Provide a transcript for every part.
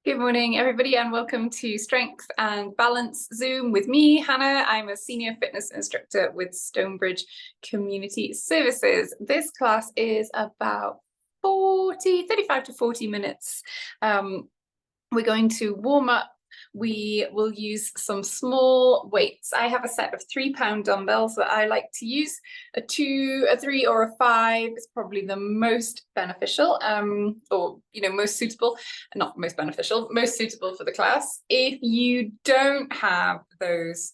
Good morning, everybody, and welcome to Strength and Balance Zoom with me, Hannah. I'm a senior fitness instructor with Stonebridge Community Services. This class is about 35 to 40 minutes. We're going to warm up. We will use some small weights. I have a set of 3-pound dumbbells that I like to use. A 2, a 3, or a 5 is probably the most beneficial, or most suitable. Not most beneficial, most suitable for the class. If you don't have those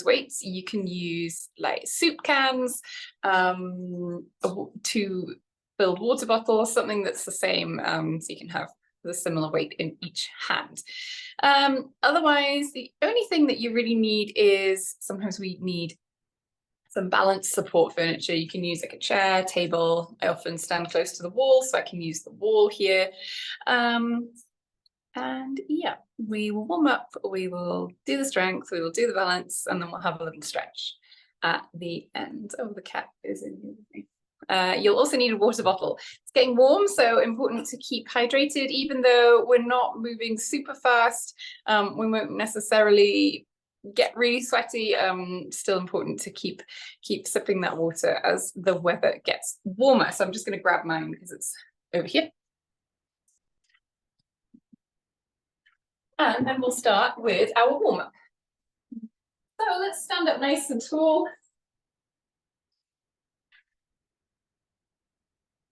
weights, you can use like soup cans, to build water bottles, something that's the same, so you can have the similar weight in each hand. Otherwise, the only thing that you really need is, sometimes we need some balance support furniture. You can use like a chair, table. I often stand close to the wall, so I can use the wall here. And yeah, we will warm up, we will do the strength, we will do the balance, and then we'll have a little stretch at the end. Oh, the cat is in here with me. You'll also need a water bottle. It's getting warm, so important to keep hydrated. Even though we're not moving super fast, we won't necessarily get really sweaty. Still important to keep sipping that water as the weather gets warmer. So I'm just going to grab mine because it's over here. And then we'll start with our warm-up. So let's stand up nice and tall.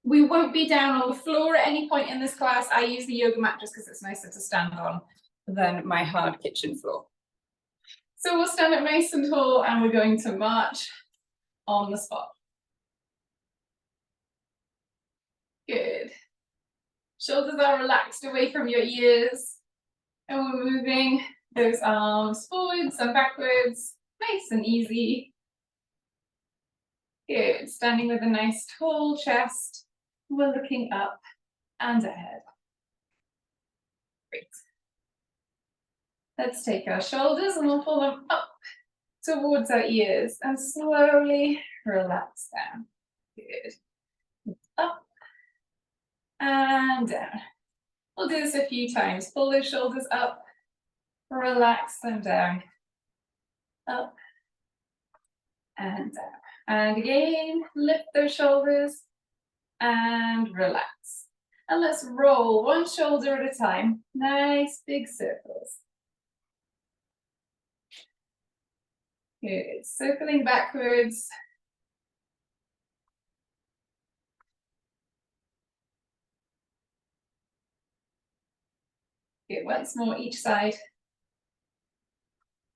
We won't be down on the floor at any point in this class. I use the yoga mat just because it's nicer to stand on than my hard kitchen floor. So we'll stand up nice and tall, and we're going to march on the spot. Good. Shoulders are relaxed away from your ears. And we're moving those arms forwards and backwards, nice and easy. Good. Standing with a nice tall chest. We're looking up and ahead. Great. Let's take our shoulders and we'll pull them up towards our ears and slowly relax down. Good. Up and down. We'll do this a few times. Pull those shoulders up, relax them down. Up and down. And again, lift those shoulders and relax. And let's roll one shoulder at a time. Nice big circles. Good. Circling backwards. Good. Once more each side.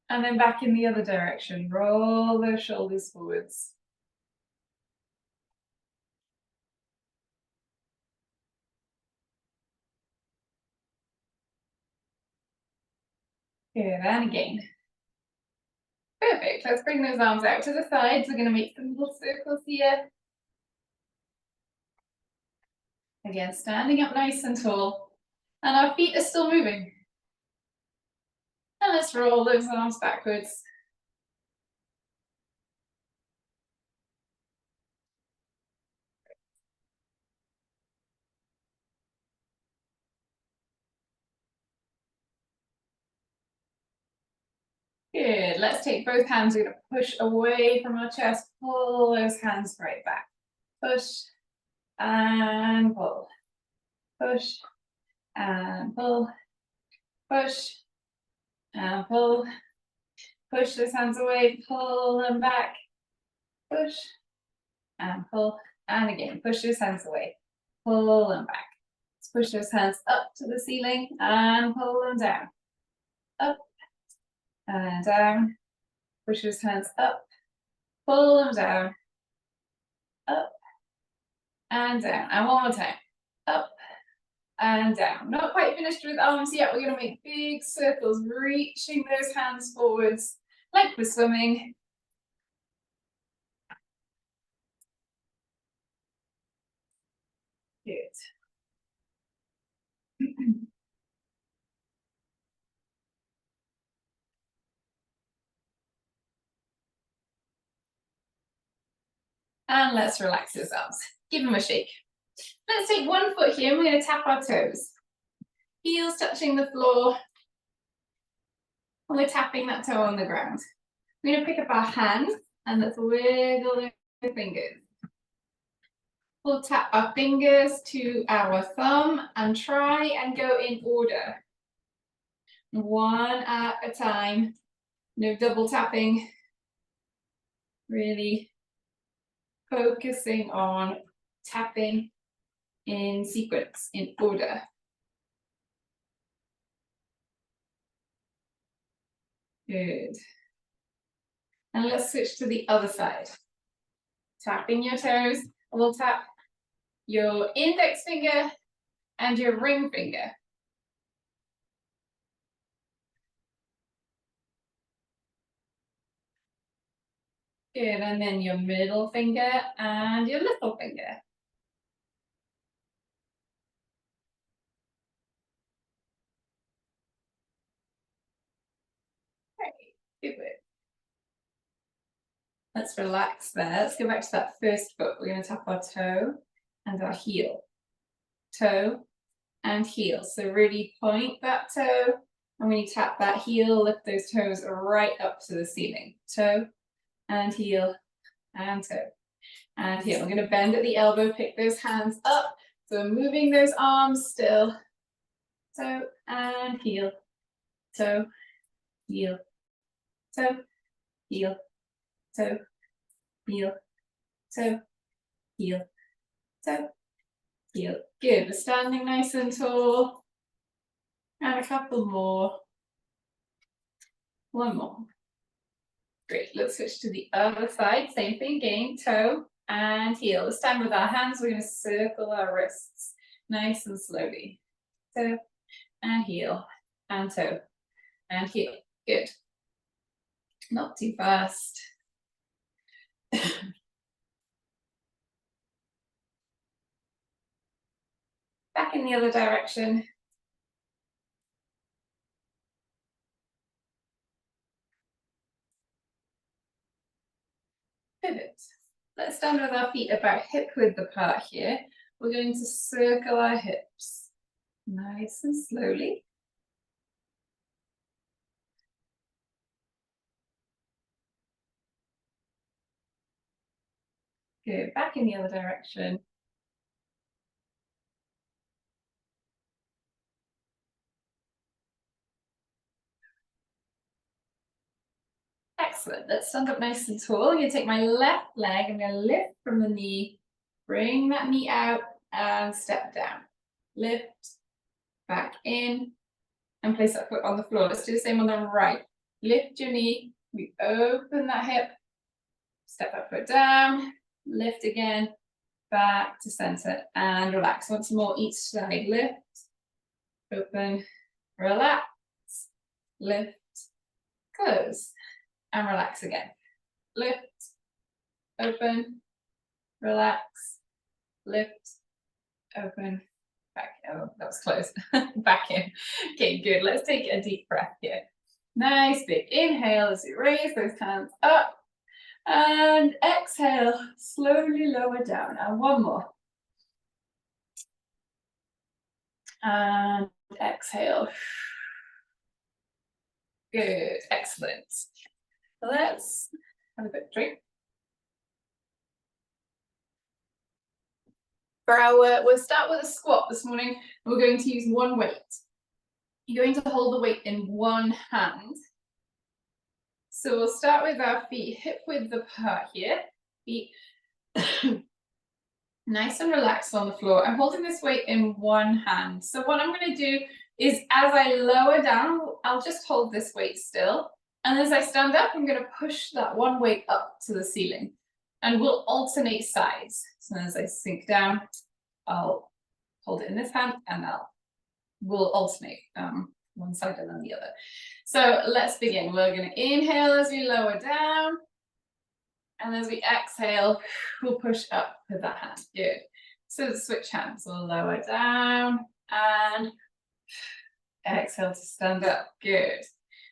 And then back in the other direction. Roll those shoulders forwards. Good, and again. Perfect, let's bring those arms out to the sides. We're gonna make some little circles here. Again, standing up nice and tall. And our feet are still moving. And let's roll those arms backwards. Good, let's take both hands. We're gonna push away from our chest, pull those hands right back. Push and pull. Push and pull. Push and pull. Push those hands away, pull them back. Push and pull. And again, push those hands away, pull them back. Let's push those hands up to the ceiling and pull them down. Up and down. Push those hands up, pull them down. Up and down. And one more time. Up and down. Not quite finished with arms yet. We're going to make big circles, reaching those hands forwards like we're swimming. Good. And let's relax those arms. Give them a shake. Let's take one foot here and we're going to tap our toes. Heels touching the floor. And we're tapping that toe on the ground. We're going to pick up our hands and let's wiggle the fingers. We'll tap our fingers to our thumb and try and go in order. One at a time. No double tapping. Really focusing on tapping in sequence, in order. Good. And let's switch to the other side. Tapping your toes. We'll tap your index finger and your ring finger. Good, and then your middle finger and your little finger. Okay, good. Let's relax there. Let's go back to that first foot. We're going to tap our toe and our heel. Toe and heel. So really point that toe. And when you tap that heel, lift those toes right up to the ceiling. Toe and heel and toe and heel. We're going to bend at the elbow, pick those hands up. So moving those arms still. Toe and heel. Toe, heel, toe, heel, toe, heel, toe, heel, toe, heel. Good. We're standing nice and tall. And a couple more. One more. Great. Let's switch to the other side. Same thing again. Toe and heel. This time with our hands, we're going to circle our wrists nice and slowly. Toe and heel and toe and heel. Good. Not too fast. Back in the other direction. Pivot. Let's stand with our feet about hip width apart here. We're going to circle our hips nice and slowly. Good. Back in the other direction. Excellent. Let's stand up nice and tall. I'm going to take my left leg. I'm going to lift from the knee, bring that knee out and step down. Lift, back in, and place that foot on the floor. Let's do the same on the right. Lift your knee, we open that hip, step that foot down, lift again, back to center, and relax. Once more, each side. Lift, open, relax, lift, close. And relax again. Lift, open, relax, lift, open, back. Oh, that was close. Back in. Okay, good. Let's take a deep breath here. Nice big inhale as you raise those hands up. And exhale, slowly lower down. And one more. And exhale. Good, excellent. Let's have a quick drink. We'll start with a squat this morning. We're going to use one weight. You're going to hold the weight in one hand. So we'll start with our feet hip width apart here. Feet nice and relaxed on the floor. I'm holding this weight in one hand. So what I'm going to do is as I lower down, I'll just hold this weight still. And as I stand up, I'm going to push that one weight up to the ceiling. And we'll alternate sides. So as I sink down, I'll hold it in this hand and we'll alternate one side and then the other. So let's begin. We're going to inhale as we lower down. And as we exhale, we'll push up with that hand. Good. So switch hands. We'll lower down and exhale to stand up. Good.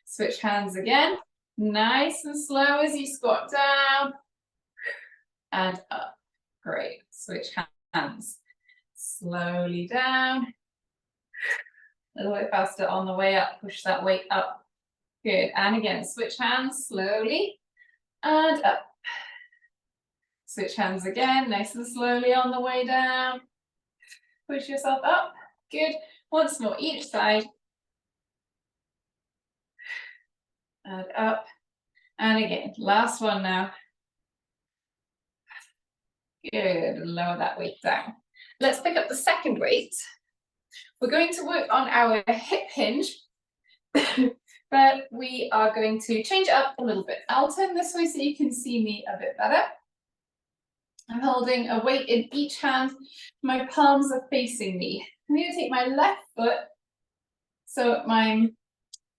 Switch hands again. Nice and slow as you squat down and up. Great. Switch hands. Slowly down. A little bit faster on the way up. Push that weight up. Good. And again, switch hands slowly and up. Switch hands again, nice and slowly on the way down. Push yourself up. Good. Once more, each side. And up. And again, last one now. Good. Lower that weight down. Let's pick up the second weight. We're going to work on our hip hinge, but we are going to change it up a little bit. I'll turn this way so you can see me a bit better. I'm holding a weight in each hand. My palms are facing me. I'm going to take my left foot, so I'm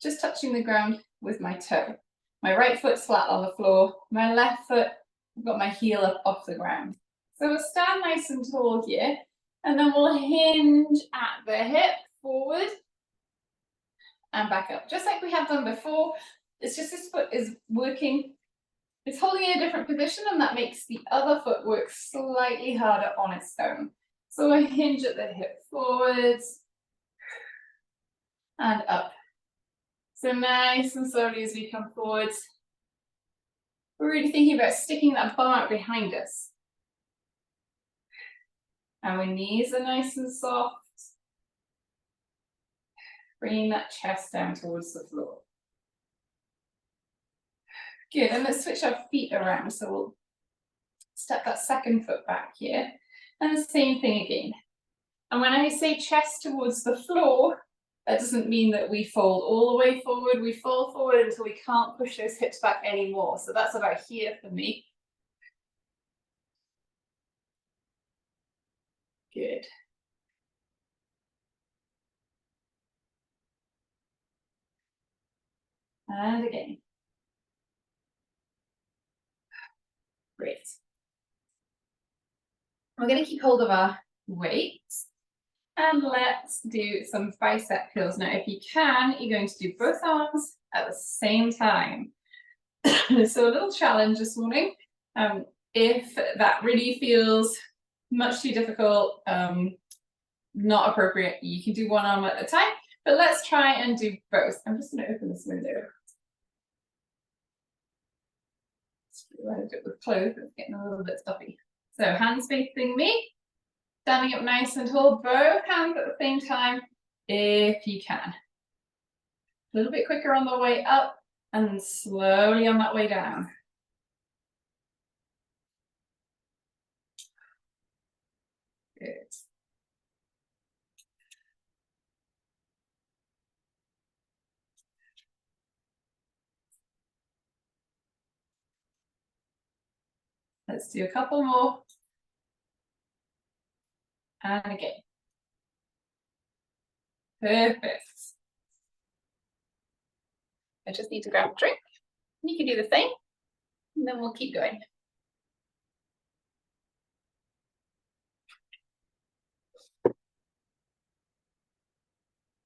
just touching the ground with my toe. My right foot's flat on the floor. My left foot, I've got my heel up off the ground. So we'll stand nice and tall here, and then we'll hinge at the hip, forward and back up. Just like we have done before, it's just this foot is working, it's holding in a different position, and that makes the other foot work slightly harder on its own. So a hinge at the hip, forwards and up. So nice and slowly as we come forwards, we're really thinking about sticking that bum out behind us. Our knees are nice and soft. Bringing that chest down towards the floor. Good, and let's switch our feet around. So we'll step that second foot back here. And the same thing again. And when I say chest towards the floor, that doesn't mean that we fold all the way forward. We fold forward until we can't push those hips back anymore. So that's about here for me. Good. And again. Great. We're going to keep hold of our weights. And let's do some bicep curls. Now, if you can, you're going to do both arms at the same time. So a little challenge this morning. If that really feels much too difficult, not appropriate, you can do one arm at a time, but let's try and do both. I'm just going to open this window. I do it with clothes, it's getting a little bit stuffy. So hands facing me, standing up nice and tall, both hands at the same time, if you can. A little bit quicker on the way up, and slowly on that way down. Good. Let's do a couple more. And again. Perfect. I just need to grab a drink. You can do the same, and then we'll keep going.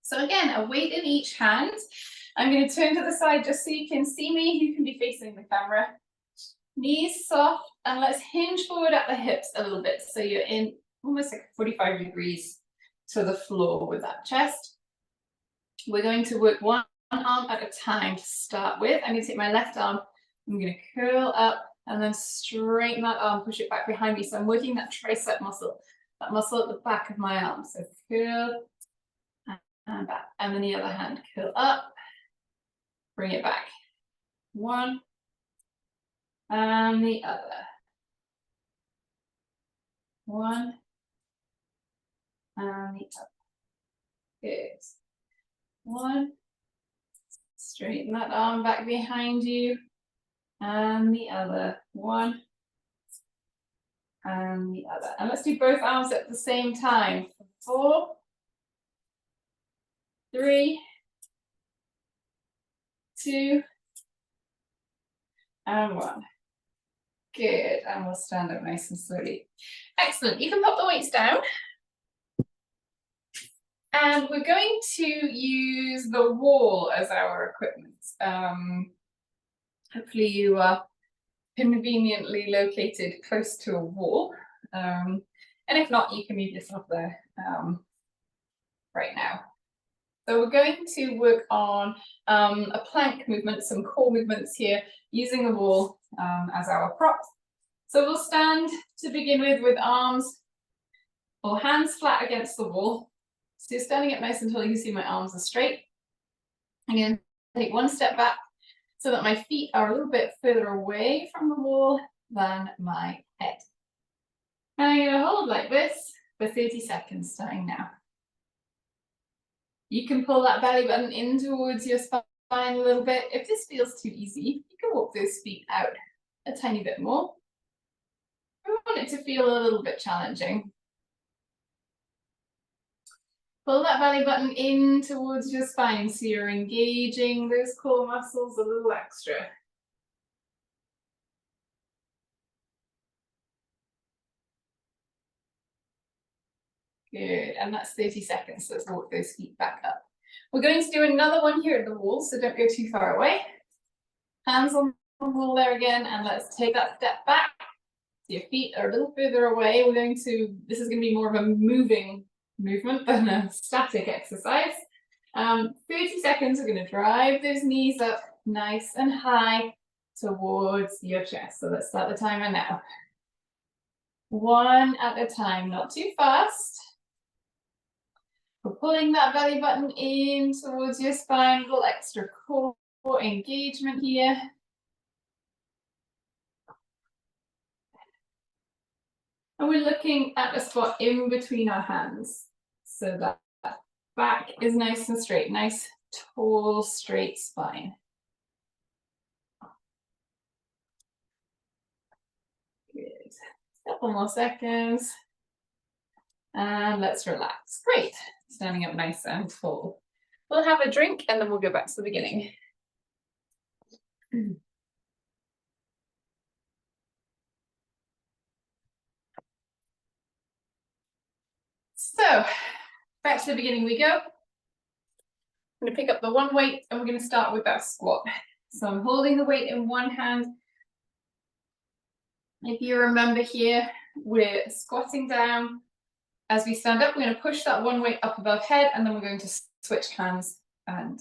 So again, a weight in each hand. I'm going to turn to the side just so you can see me. You can be facing the camera. Knees soft, and let's hinge forward at the hips a little bit. So you're in almost like 45 degrees to the floor with that chest. We're going to work one arm at a time to start with. I'm going to take my left arm. I'm going to curl up and then straighten that arm, push it back behind me. So I'm working that tricep muscle, that muscle at the back of my arm. So curl and back. And then the other hand, curl up, bring it back. One and the other. One and the other. Good. One. Straighten that arm back behind you. And the other. One. And the other. And let's do both arms at the same time. 4, 3, 2, and 1. Good. And we'll stand up nice and slowly. Excellent. You can pop the weights down. And we're going to use the wall as our equipment. Hopefully you are conveniently located close to a wall. And if not, you can move yourself there right now. So we're going to work on a plank movement, some core movements here, using the wall as our prop. So we'll stand to begin with arms or hands flat against the wall. So you're standing up nice until you can see my arms are straight. I'm going to take one step back so that my feet are a little bit further away from the wall than my head. And I'm going to hold like this for 30 seconds, starting now. You can pull that belly button in towards your spine a little bit. If this feels too easy, you can walk those feet out a tiny bit more. We want it to feel a little bit challenging. Pull that belly button in towards your spine so you're engaging those core muscles a little extra. Good, and that's 30 seconds. Let's walk those feet back up. We're going to do another one here at the wall, so don't go too far away. Hands on the wall there again, and let's take that step back. So your feet are a little further away. This is going to be more of a moving movement than a static exercise. 30 seconds, we're going to drive those knees up nice and high towards your chest. So let's start the timer now. One at a time, not too fast. We're pulling that belly button in towards your spine, a little extra core engagement here. And we're looking at a spot in between our hands so that back is nice and straight, nice, tall, straight spine. Good. Couple more seconds. And let's relax. Great. Standing up nice and tall. We'll have a drink and then we'll go back to the beginning. So, back to the beginning we go. I'm going to pick up the one weight and we're going to start with that squat. So I'm holding the weight in one hand. If you remember here, we're squatting down. As we stand up, we're going to push that one weight up above head, and then we're going to switch hands and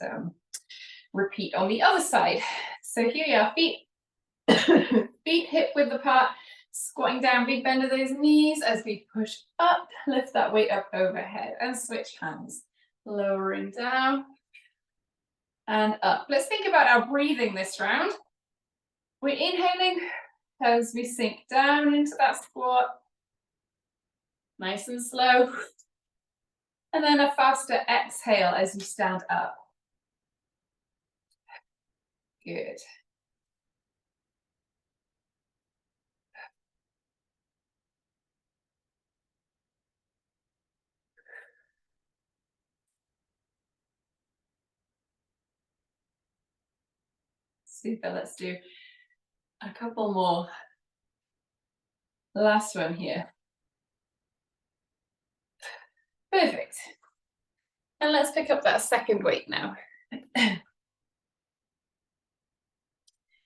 repeat on the other side. So here you are, feet, feet hip width apart, squatting down, big bend of those knees as we push up, lift that weight up overhead and switch hands. Lowering down and up. Let's think about our breathing this round. We're inhaling as we sink down into that squat. Nice and slow. And then a faster exhale as you stand up. Good. Super, let's do a couple more. Last one here. Perfect. And let's pick up that second weight now.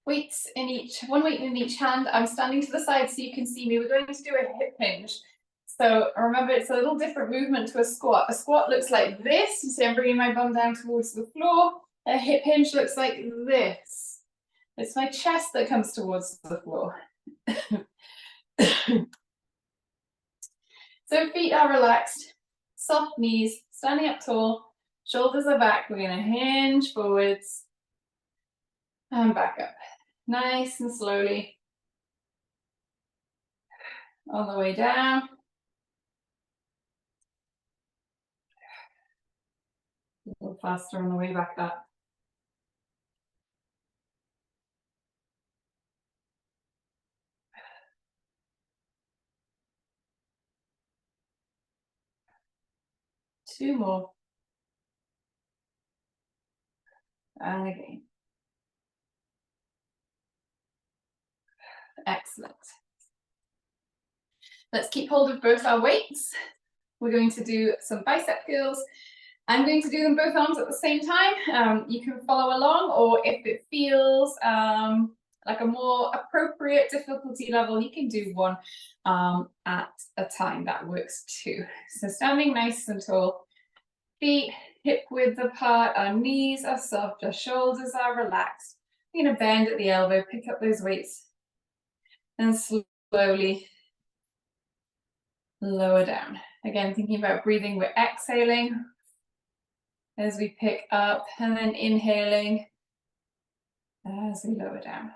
Weights in each, one weight in each hand. I'm standing to the side so you can see me. We're going to do a hip hinge. So remember, it's a little different movement to a squat. A squat looks like this. You see I'm bringing my bum down towards the floor. A hip hinge looks like this. It's my chest that comes towards the floor. So feet are relaxed, soft knees, standing up tall, shoulders are back. We're going to hinge forwards and back up. Nice and slowly. On the way down. A little faster on the way back up. Two more. And again. Excellent. Let's keep hold of both our weights. We're going to do some bicep curls. I'm going to do them both arms at the same time. You can follow along, or if it feels like a more appropriate difficulty level, you can do one at a time. That works too. So standing nice and tall, feet hip width apart, our knees are soft, our shoulders are relaxed. We're going to bend at the elbow, pick up those weights, and slowly lower down. Again, thinking about breathing, we're exhaling as we pick up, and then inhaling as we lower down.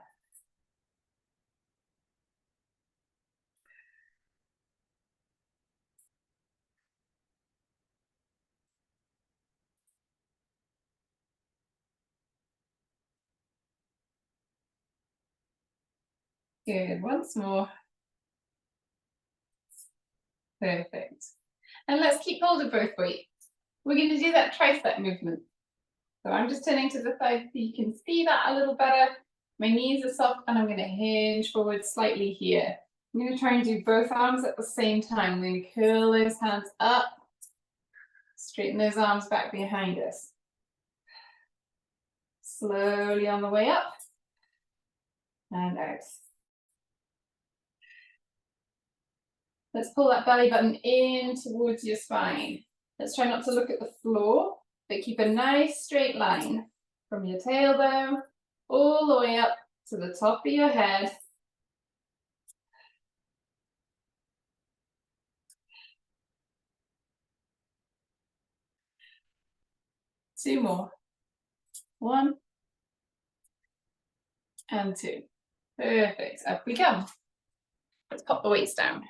Good, once more. Perfect. And let's keep hold of both weights. We're going to do that tricep movement. So I'm just turning to the side so you can see that a little better. My knees are soft and I'm going to hinge forward slightly here. I'm going to try and do both arms at the same time. I'm going to curl those hands up, straighten those arms back behind us. Slowly on the way up and out. Let's pull that belly button in towards your spine. Let's try not to look at the floor, but keep a nice straight line from your tailbone all the way up to the top of your head. Two more. One and two. Perfect. Up we come. Let's pop the weights down.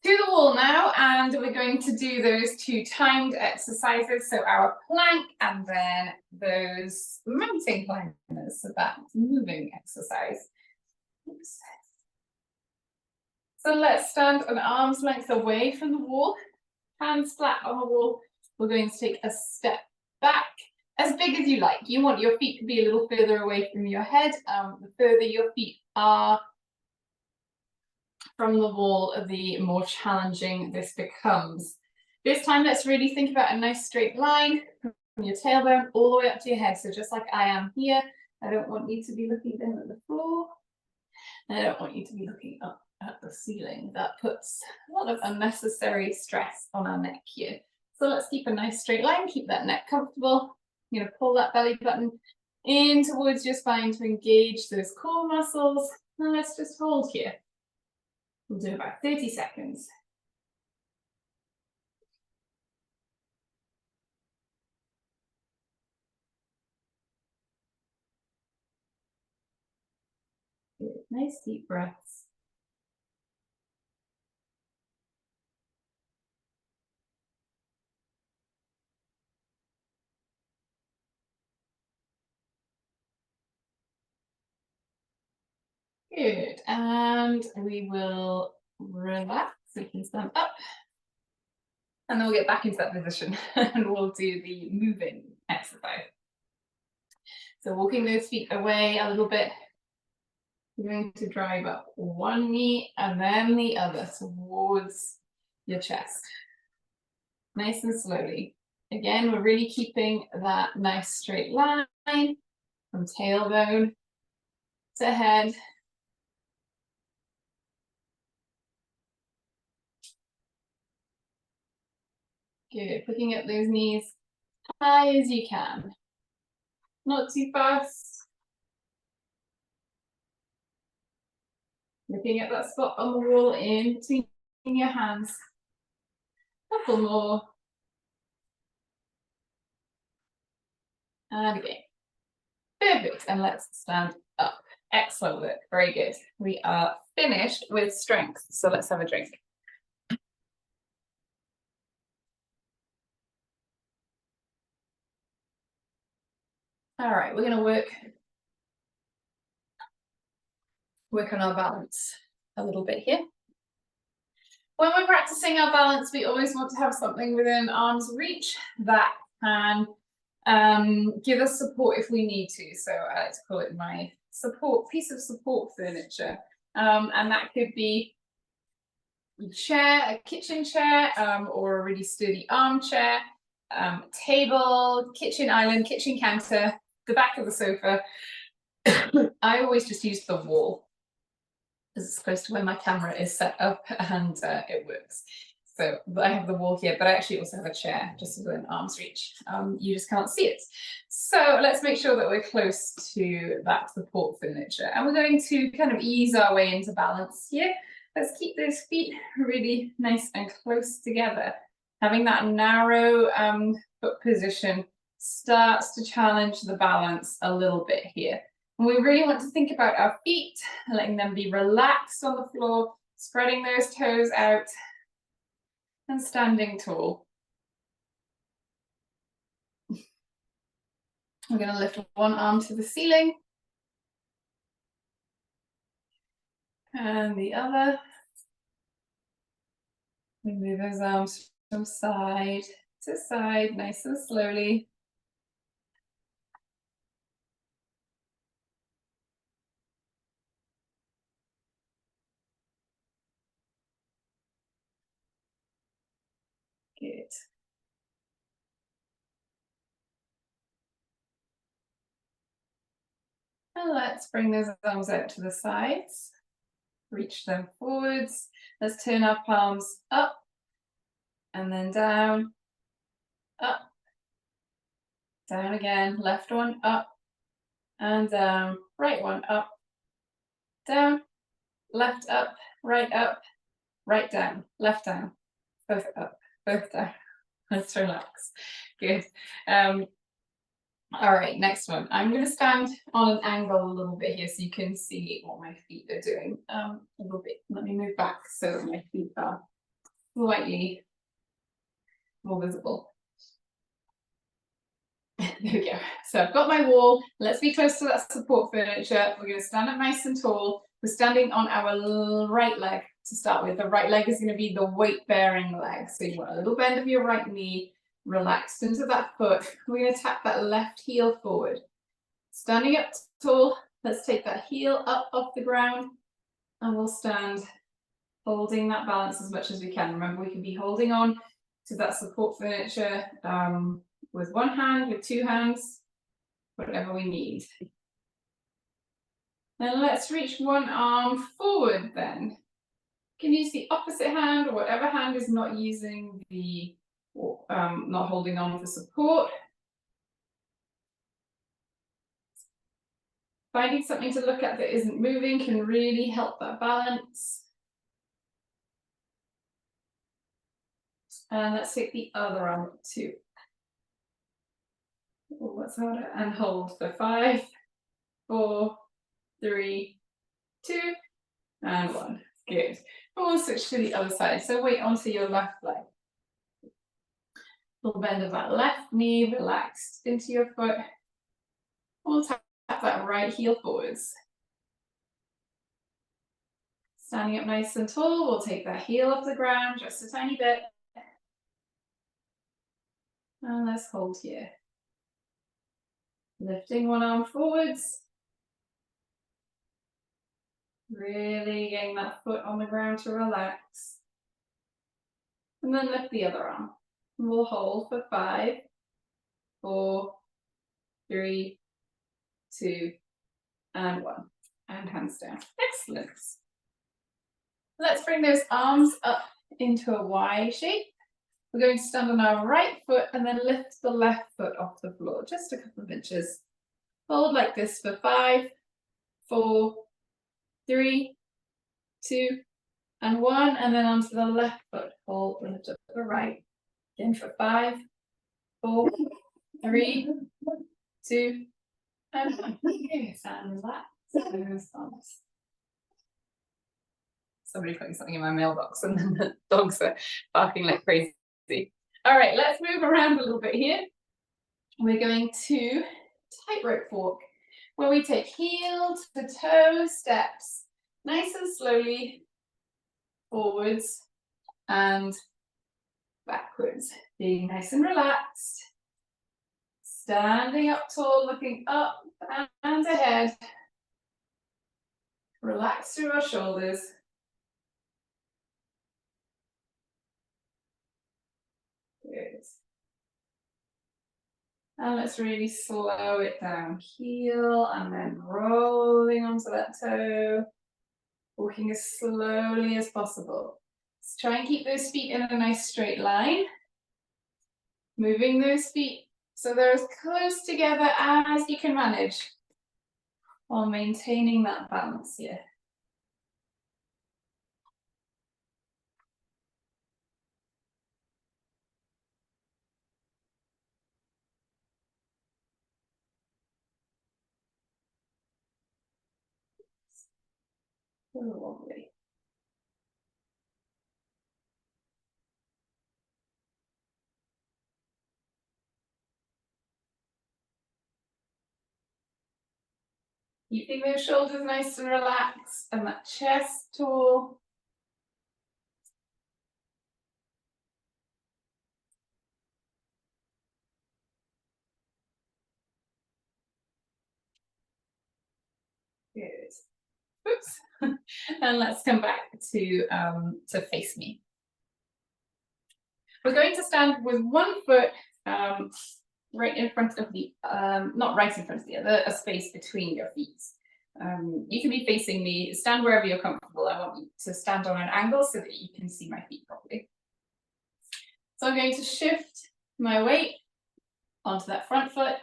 To the wall now, and we're going to do those two timed exercises. So our plank and then those mountain climbers, so that moving exercise. Oops. So let's stand an arm's length away from the wall, hands flat on the wall. We're going to take a step back, as big as you like. You want your feet to be a little further away from your head. The further your feet are from the wall, the more challenging this becomes. This time, let's really think about a nice straight line from your tailbone all the way up to your head. So just like I am here, I don't want you to be looking down at the floor. And I don't want you to be looking up at the ceiling. That puts a lot of unnecessary stress on our neck here. So let's keep a nice straight line, keep that neck comfortable. You're going to pull that belly button in towards your spine to engage those core muscles. And let's just hold here. We'll do about 30 seconds. Good. Nice deep breaths. Good. And we will relax. We can stand up. And then we'll get back into that position and we'll do the moving exercise. So walking those feet away a little bit. You're going to drive up one knee and then the other towards your chest. Nice and slowly. Again, we're really keeping that nice straight line from tailbone to head. Good. Picking up those knees high as you can. Not too fast. Looking at that spot on the wall in between your hands. Couple more. And again. Perfect. And let's stand up. Excellent work. Very good. We are finished with strength. So let's have a drink. All right, we're going to work on our balance a little bit here. When we're practicing our balance, we always want to have something within arm's reach that can give us support if we need to. So I like to call it my piece of support furniture. And that could be a chair, a kitchen chair, or a really sturdy armchair. table, kitchen island, kitchen counter, the back of the sofa. I always just use the wall as close to where my camera is set up, and it works. So I have the wall here, but I actually also have a chair just within arm's reach. You just can't see it. So let's make sure that we're close to that support furniture. And we're going to kind of ease our way into balance here. Let's keep those feet really nice and close together. Having that narrow foot position starts to challenge the balance a little bit here. And we really want to think about our feet, letting them be relaxed on the floor, spreading those toes out, and standing tall. We're going to lift one arm to the ceiling and the other. We move those arms from side to side, nice and slowly. Good. And let's bring those arms out to the sides. Reach them forwards. Let's turn our palms up and then down, up, down again. Left one up and down, right one up, down, left up, right down, left down, both up, both down. Let's relax. Good. All right, next one. I'm going to stand on an angle a little bit here so you can see what my feet are doing. A little bit. Let me move back so that my feet are slightly more visible. There we go. So I've got my wall. Let's be close to that support furniture. We're going to stand up nice and tall. We're standing on our right leg to start with. The right leg is going to be the weight-bearing leg. So you want a little bend of your right knee, relaxed into that foot. We're going to tap that left heel forward. Standing up tall, let's take that heel up off the ground and we'll stand holding that balance as much as we can. Remember, we can be holding on to that support furniture with one hand, with two hands, whatever we need. Then let's reach one arm forward then. You can use the opposite hand or whatever hand is not using the not holding on for support. Finding something to look at that isn't moving can really help that balance. And let's take the other arm up too. Oh, what's harder? And hold for 5, 4, 3, 2, and 1. Good. And we'll switch to the other side. So weight onto your left leg. Full bend of that left knee, relaxed into your foot. We'll tap that right heel forwards. Standing up nice and tall, we'll take that heel off the ground just a tiny bit. And let's hold here. Lifting one arm forwards. Really getting that foot on the ground to relax. And then lift the other arm. And we'll hold for 5, 4, 3, 2, and 1. And hands down. Excellent. Let's bring those arms up into a Y shape. We're going to stand on our right foot and then lift the left foot off the floor, just a couple of inches. Hold like this for 5, 4, 3, 2, and 1, and then onto the left foot. Hold and lift up the right. Again for 5, 4, 3, 2, and 1. Okay, and relax. Somebody putting something in my mailbox and then the dogs are barking like crazy. All right, let's move around a little bit here. We're going to tightrope walk, where we take heel to toe steps, nice and slowly, forwards and backwards. Being nice and relaxed. Standing up tall, looking up and ahead. Relax through our shoulders. Good. And let's really slow it down. Heel and then rolling onto that toe. Walking as slowly as possible. Let's try and keep those feet in a nice straight line. Moving those feet so they're as close together as you can manage while maintaining that balance here. Lovely. Keeping those shoulders nice and relaxed and that chest tall. Good. Oops. And let's come back to face me. We're going to stand with one foot right in front of the, not right in front of the other, a space between your feet. You can be facing me, stand wherever you're comfortable. I want you to stand on an angle so that you can see my feet properly. So I'm going to shift my weight onto that front foot,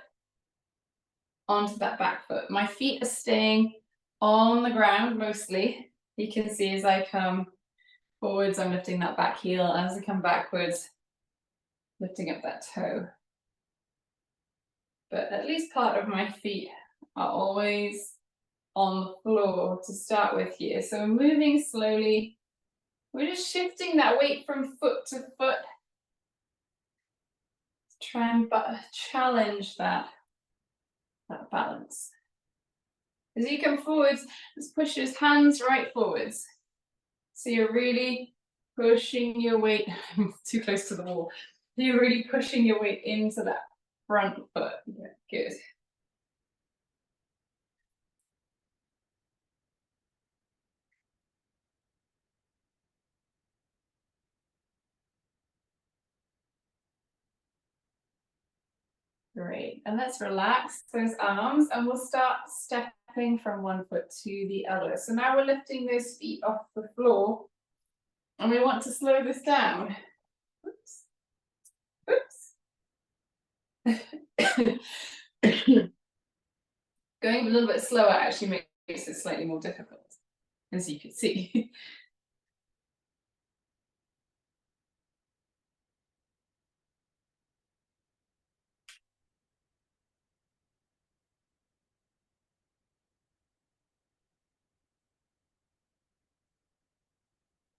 onto that back foot. My feet are staying on the ground mostly. You can see as I come forwards, I'm lifting that back heel. As I come backwards, lifting up that toe. But at least part of my feet are always on the floor to start with here. So we're moving slowly. We're just shifting that weight from foot to foot. Try and challenge that balance. As you come forwards, let's push those hands right forwards. So you're really pushing your weight, too close to the wall. You're really pushing your weight into that front foot. Yeah, good. Great, and let's relax those arms and we'll start stepping from one foot to the other. So now we're lifting those feet off the floor and we want to slow this down. Oops. Going a little bit slower actually makes it slightly more difficult, as you can see.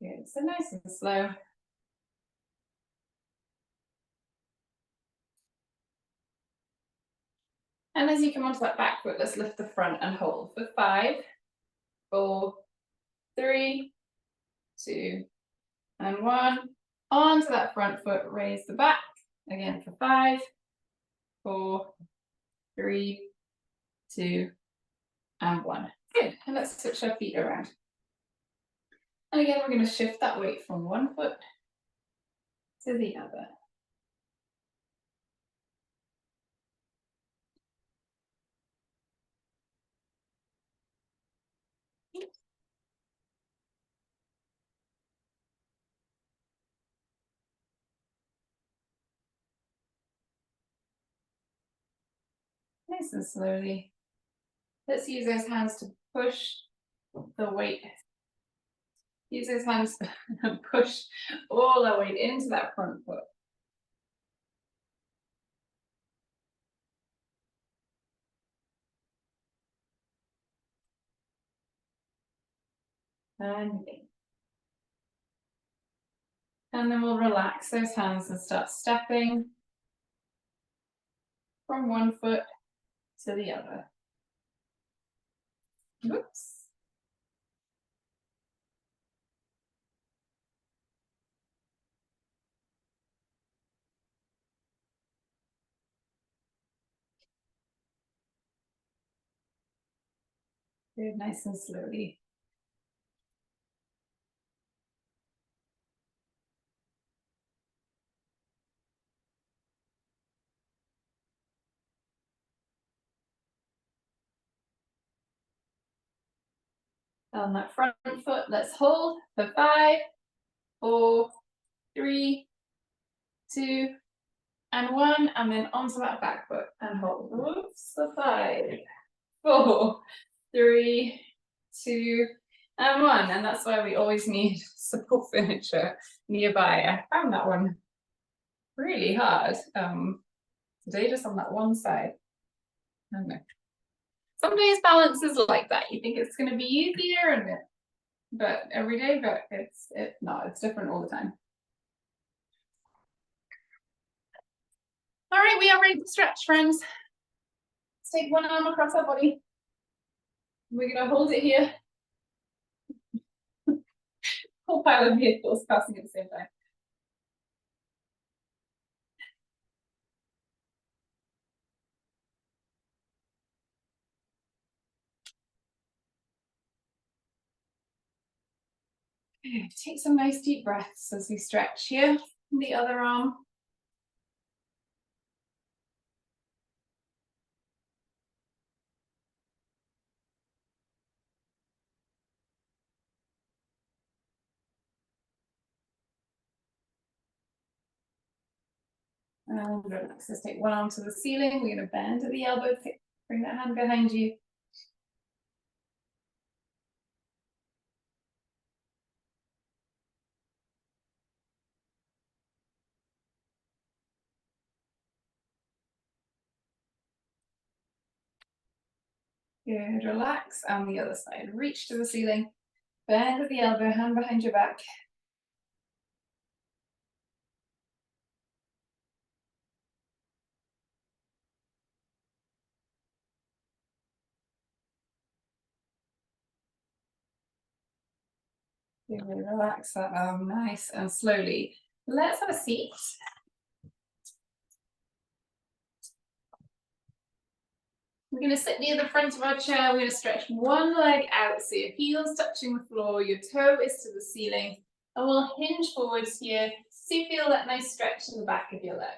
Good, so nice and slow. And as you come onto that back foot, let's lift the front and hold for 5, 4, 3, 2, and 1. Onto that front foot, raise the back. Again for 5, 4, 3, 2, and 1. Good, and let's switch our feet around. And again, we're going to shift that weight from one foot to the other. Nice and slowly. Let's use those hands to push the weight. Use those hands and push all our weight into that front foot. And then we'll relax those hands and start stepping from one foot to the other. Oops. Good, nice and slowly. On that front foot, let's hold for 5, 4, 3, 2, and 1, and then onto that back foot and hold. Oops, for 5, 4, 3, 2, and 1. And that's why we always need support furniture nearby. I found that one really hard today, just on that one side. I don't know. Some days balance is like that. You think it's going to be easier, but every day, but it's different all the time. All right, we are ready to stretch, friends. Let's take one arm across our body. We're going to hold it here. Whole pile of vehicles passing at the same time. Take some nice deep breaths as we stretch here. The other arm. And relax. Let's take one arm to the ceiling. We're going to bend at the elbow. Bring that hand behind you. Good, relax, and the other side. Reach to the ceiling, bend at the elbow, hand behind your back. Good, relax that arm, nice and slowly. Let's have a seat. We're going to sit near the front of our chair. We're going to stretch one leg out, so your heel's touching the floor, your toe is to the ceiling, and we'll hinge forwards here, so you feel that nice stretch in the back of your leg.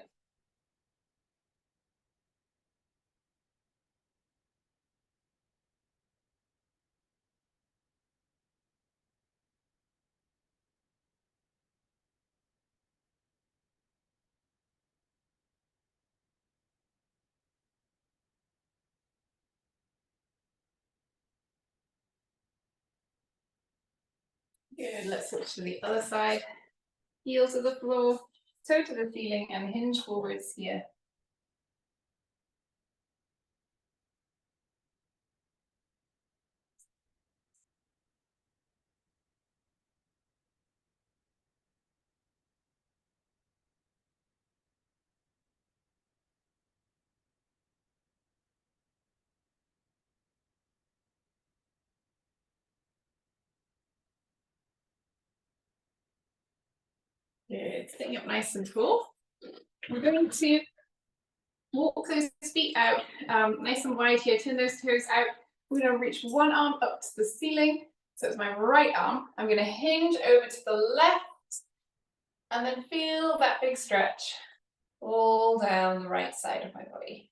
Good, let's switch to the other side. Heel to the floor, toe to the ceiling, and hinge forwards here. Good, sitting up nice and tall. We're going to walk those feet out nice and wide here, turn those toes out. We're going to reach one arm up to the ceiling. So it's my right arm. I'm going to hinge over to the left and then feel that big stretch all down the right side of my body.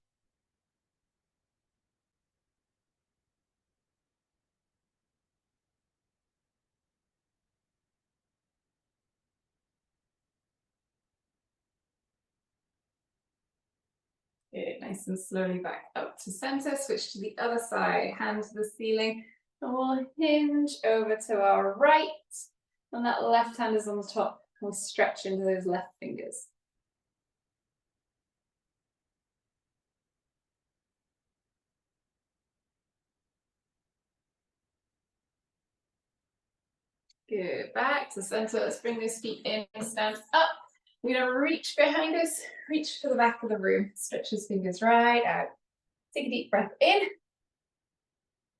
Good, nice and slowly back up to center, switch to the other side, hand to the ceiling, and we'll hinge over to our right, and that left hand is on the top. We'll stretch into those left fingers. Good, back to center. Let's bring those feet in, stand up. We're gonna reach behind us, reach to the back of the room, stretch those fingers right out. Take a deep breath in.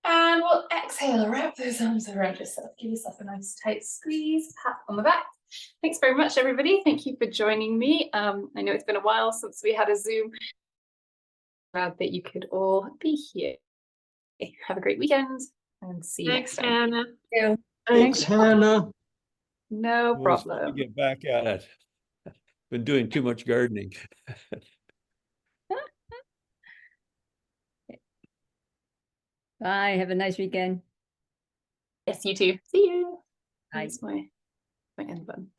And we'll exhale, wrap those arms around yourself. Give yourself a nice tight squeeze, pat on the back. Thanks very much, everybody. Thank you for joining me. I know it's been a while since we had a Zoom. Glad that you could all be here. Have a great weekend and see you next time. Hannah. Thanks, Hannah. No problem. Get back at it. Been doing too much gardening. Bye. Have a nice weekend. Yes, you too. See you. Bye. That's my end button.